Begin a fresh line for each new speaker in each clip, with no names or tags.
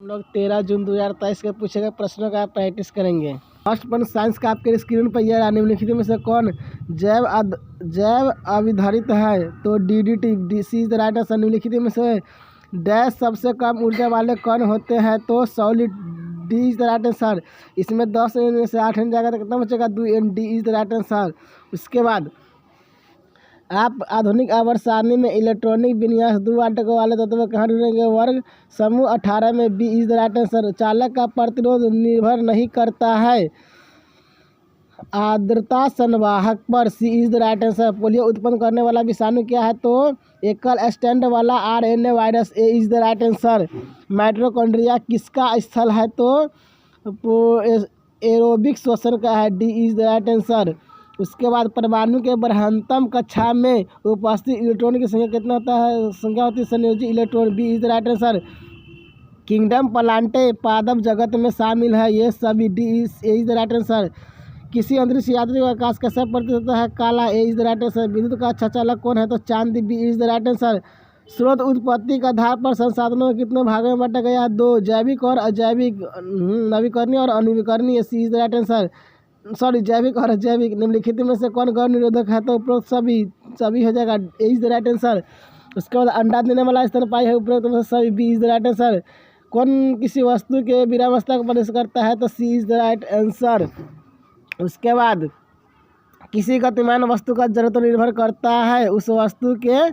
लोग 13 जून 2023 के पूछे गए प्रश्नों का प्रैक्टिस करेंगे। फर्स्ट प्रश्न साइंस का आपके स्क्रीन पर यह निम्नलिखित में से कौन जैव अविधारित है? तो DDT C is the right answer. निम्नलिखित में से डैश सबसे कम ऊर्जा वाले कण होते हैं? तो solid D is the right answer. इसमें 10 में से 8 जाएगा तो कितना बचेगा? 2 D is the right answer. उसके बाद आप आधुनिक आवर्त सारणी में इलेक्ट्रॉनिक विन्यास 2 आटकों वाले तत्व कहाँ ढूंढेंगे? वर्ग समूह 18 में B is the right answer. चालक का प्रतिरोध निर्भर नहीं करता है आर्द्रता संवाहक पर, C is the right answer. Polio उत्पन्न करने वाला विषाणु क्या है? तो एकल स्टैंड वाला RNA virus, A is the right answer. Mitochondria किसका स्थल है? तो एरोबिक श्वसन का है, D is the right answer. उसके बाद परमाणु के बृहत्तम कक्षा में उपस्थित इलेक्ट्रॉन की संख्या कितना होता है? संख्या होती है संयोजी electron, B is the right answer. Kingdom Plantae पादप जगत में शामिल है, ये सभी, D is the right answer. किसी अंतरिक्ष यात्री का आकाश कैसा प्रतीत होता है? काला, A is the right answer. विद्युत का अच्छा चालक कौन है? तो चांदी, B is the right answer. स्रोत उत्पत्ति का आधार पर संसाधनों के कितने भागों में बांटा गया है? 2, जैविक और अजैविक, नवीकरणीय और अनवीकरणीय, C is the right answer. Sorry, जैविक और अजैविक। निम्नलिखित में से कौन गर्भ निरोधक है? तो उपरोक्त सभी हो जाएगा, ए इज द राइट आंसर। उसके बाद अंडा देने वाला स्तनपायी है, उपरोक्त में से सभी, B is the right answer. कौन किसी वस्तु के विरामावस्था को प्रदर्शित करता है? तो सी इज द राइट आंसर। उसके बाद किसी गतिमान वस्तु का जड़त्व निर्भर करता है उस वस्तु के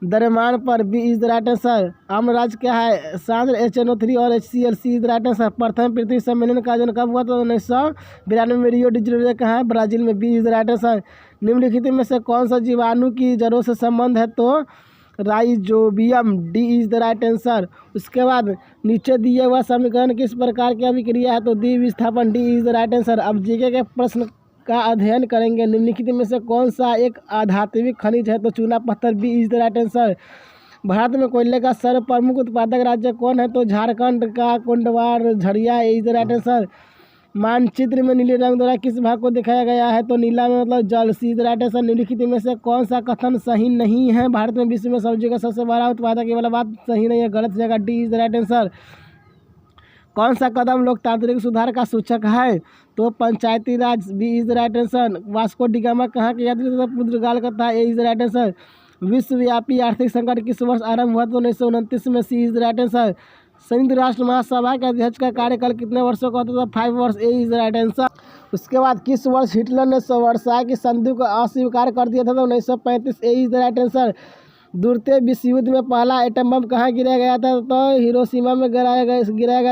द्रव्यमान पर, B is the right answer. आम्लराज क्या है? सांद्र HNO3 और HCl, C is the right answer. प्रथम पृथ्वी सम्मेलन का आयोजन कब हुआ? तो 1992 में रियो डी जेनेरो कहाँ है? ब्राजील में, B is the right answer. निम्नलिखित में से कौन सा जीवाणु की जड़ों से संबंध है? तो rhizobium, D is the right answer. उसके बाद नीचे दिए हुआ समीकरण किस प्रकार की अभिक्रिया है? तो द्विविस्थापन, D is the right answer. अब जीके के प्रश्न का अध्ययन करेंगे। निम्नलिखित में से कौन सा एक अधात्विक खनिज है? तो चूना पत्थर, B is the right answer. भारत में कोयले का सर्व प्रमुख उत्पादक राज्य कौन है? तो झारखंड का कोंडवार Jharia, is the right answer. मानचित्र में नीले रंग द्वारा किस भाग को दिखाया गया है? तो नीला में मतलब जल, सी इज द राइट आंसर। निम्नलिखित में से कौन सा कथन सही नहीं है? भारत में विश्व में सब्जी का सबसे बड़ा उत्पादक, ये वाला बात सही नहीं है, गलत जगह, D is the right answer. कौन सा कदम लोकतांत्रिक सुधार का सूचक है? तो panchayati raj, B is the right answer. Vasco da Gama कहाँ के यात्री तथा पुर्तगाल का था? A is the right answer. विश्वव्यापी आर्थिक संकट किस वर्ष आरंभ हुआ? तो 1929 में, सी इज द राइट आंसर। संयुक्त राष्ट्र महासभा के अध्यक्ष का कार्यकाल कितने वर्षों का होता था? 5 वर्ष, ए इज द राइट आंसर। उसके बाद किस वर्ष हिटलर ने वर्साय की संधि को अस्वीकार कर दिया था? तो 1935, ए इज द राइट आंसर। द्वितीय विश्व युद्ध में पहला एटम बम कहाँ गिराया गया था? तो हिरोशिमा में गिराया गया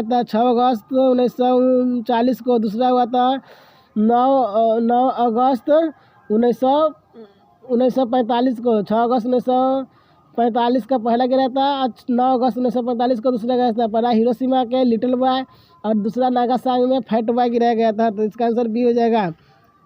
था 6 अगस्त 1939 को। दूसरा हुआ था 9 अगस्त 1945 को। 6 अगस्त 1945 का पहला गिरा था, 9 अगस्त 1945 को दूसरा गिरा था। पहला हिरोशिमा के लिटिल बॉय और दूसरा नागासाकी में फैट बॉय गिराया गया था। तो इसका आंसर बी हो जाएगा।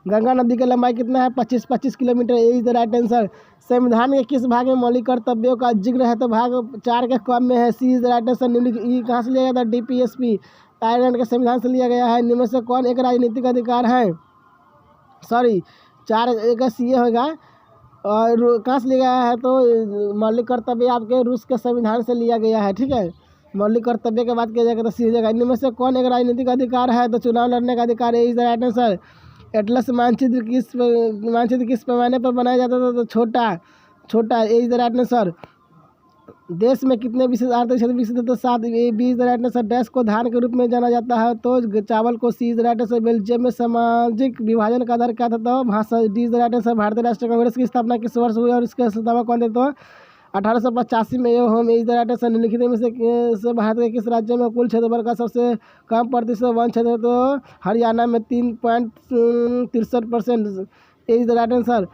गंगा नदी की लंबाई कितना है? 25 kilometre, A is the right answer. संविधान के किस भाग में मौलिक कर्तव्यों का जिक्र है? तो भाग 4 के क्रम में है, सी इज द राइट आंसर। निम्नलिखित कहाँ से लिया गया था? DPSP आयरलैंड के संविधान से लिया गया है। निम्न में से कौन एक राजनीतिक अधिकार है? सॉरी, 4 का सी होगा। और कहाँ से लिया गया है? तो मौलिक कर्तव्य आपके रूस के संविधान से लिया गया है, ठीक है। मौलिक कर्तव्य के बाद किया जाएगा तो सी हो जाएगा। इनमें में से कौन एक राजनीतिक अधिकार है? तो चुनाव लड़ने का अधिकार, A is the right answer. Atlas मानचित्र किस पैमाने पर बनाया जाता था? तो छोटा, A is the right answer. देश में कितने विशेष आर्थिक क्षेत्र विकसित है? तो 7, A B is the right answer. Dash को धान के रूप में जाना जाता है? तो चावल को, C is the right answer. Belgium में सामाजिक विभाजन का आधार क्या था? तो भाषा, D is the right answer. भारतीय राष्ट्रीय कांग्रेस की स्थापना किस वर्ष हुई और इसके संस्थापक कौन थे? तो 1885 में। यह home, is the right answer. निम्नलिखित में से भारत के किस राज्य में कुल क्षेत्रफल का सबसे कम प्रतिशत वन क्षेत्र है? तो हरियाणा में 3.63%, ए इज द राइट आंसर।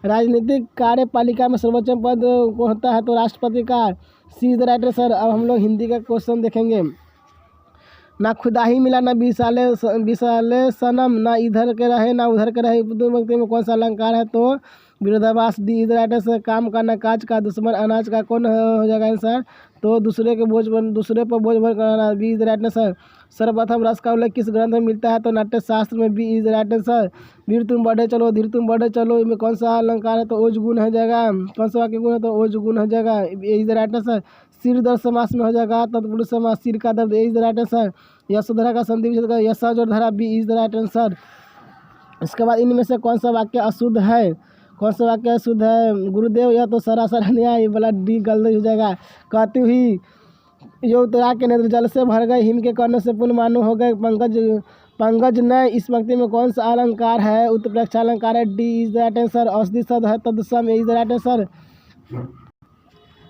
राजनीतिक कार्यपालिका में सर्वोच्च पद को होता है? तो राष्ट्रपति का, सी इज द राइट आंसर। अब हम लोग हिंदी का क्वेश्चन देखेंगे। ना खुदा ही मिला, ना विशाले सनम, ना इधर के रहे ना उधर के रहे, दो व्यक्ति में कौन सा अलंकार है? तो विरोधाभास, D is the right answer. काम का ना काज का, दुश्मन अनाज का, कौन हो जाएगा आंसर? तो दूसरे पर बोझ भर कराना, B is the right answer. सर्वप्रथम रस का उल्लेख किस ग्रंथ में मिलता है? तो नाट्य शास्त्र में, B is the right answer. वीर तुम बढ़े चलो, धीर तुम बढ़े चलो, इनमें कौन सा अलंकार है? तो ओज गुण हो जाएगा। कौन सा वाक्य गुण है? तो ओज गुण हो जाएगा, ए इज द राइट आंसर। सिरदर्द समास में हो जाएगा तत्पुरुष समास, सिर का दर्द, A is the right answer. Yashodhara का संधि विच्छेद का यशज और धरा, B is the right answer. इसके बाद इनमें से कौन सा वाक्य अशुद्ध है, कौन सा वाक्य अशुद्ध है? गुरुदेव यह तो सरासर अन्याय, बोला डी गलत हो जाएगा। कहती हुई यो उत्तरा के नेत्र जल से भर गए, हिम के करने से पुण्य मानो हो गए पंकज नय। इस पंक्ति में कौन सा अलंकार है? उत्प्रेक्षा अलंकार है, D is the right answer. औषधि शब्द है तत्सम, इज द राइट आंसर।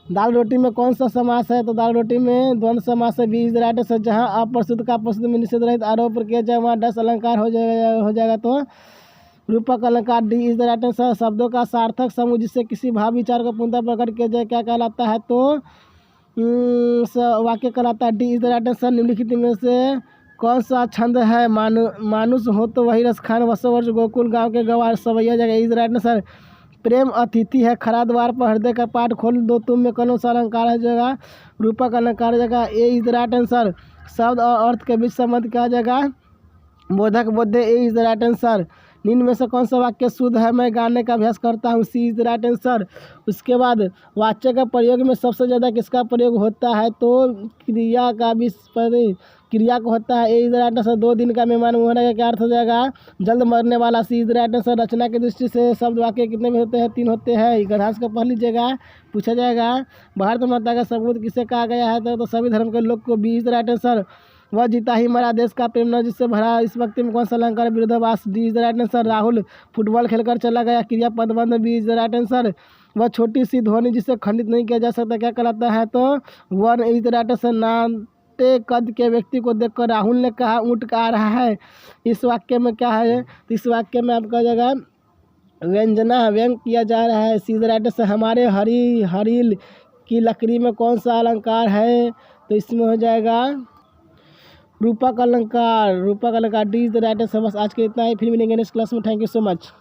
दाल रोटी में कौन सा समास है? तो दाल रोटी में द्वंद्व समास है, B is the right answer. जहाँ अप्रस्तुत का प्रस्तुत में निषेध रहित आरोप किया जाए वहाँ डस अलंकार हो जाएगा तो रूपक अलंकार, D is the right answer. शब्दों का सार्थक समूह जिससे किसी भाव विचार को पूर्णतः प्रकट किया जाए क्या कहलाता है? तो वाक्य कहलाता है, D is the right answer. निम्नलिखित में से कौन सा छंद है? मानुष हो तो वही रस खान, वसोवर्ष गोकुल गांव के गवार सवैया जगह, इज द राइट आंसर। प्रेम अतिथि है, खरा द्वार पर हृदय का पाठ खोल दो तुम में कौन सा अलंकार है जगह? रूपक अलंकार जगह, ए इज द राइट आंसर। शब्द और अर्थ के बीच संबंध क्या जगह? बोधक बोधे, ए इज द राइट आंसर। निम्न में से कौन सा वाक्य शुद्ध है? मैं गाने का अभ्यास करता हूँ, सी इज द राइट आंसर। उसके बाद वाच्य का प्रयोग में सबसे ज़्यादा किसका प्रयोग होता है? तो क्रिया का भी क्रिया को होता है, ए इज द राइट आंसर। 2 दिन का मेहमान होने का क्या अर्थ हो जाएगा? जल्द मरने वाला, सी इज द राइट आंसर। रचना की दृष्टि से शब्द वाक्य कितने में होते हैं? 3 होते हैं। गढ़ास को पढ़ लीजिएगा, पूछा जाएगा भारत माता का सबूत किसे कहा गया है? तो सभी धर्म के लोग को, B is the right answer. वह जीता ही मरा देश का प्रेम न जिससे भरा, इस वक्त में कौन सा अलंकार? विरोधाभास, D is the right answer. Rahul football खेलकर चला गया, क्रिया पदबंध, B is the right answer. वह छोटी सी ध्वनि जिसे खंडित नहीं किया जा सकता क्या कहलाता है? तो one is the right answer. नाटे कद के व्यक्ति को देखकर राहुल ने कहा ऊँट का आ रहा है, इस वाक्य में क्या है? तो इस वाक्य में आपका जगह व्यंजना व्यंग किया जा रहा है, सी इज द राइट आंसर। हमारे हरील की लकड़ी में कौन सा अलंकार है? तो इसमें हो जाएगा रूपक अलंकार, D is the right answer. बस आज के इतना ही, फिर मिलेंगे नेक्स्ट क्लास में। Thank you so much.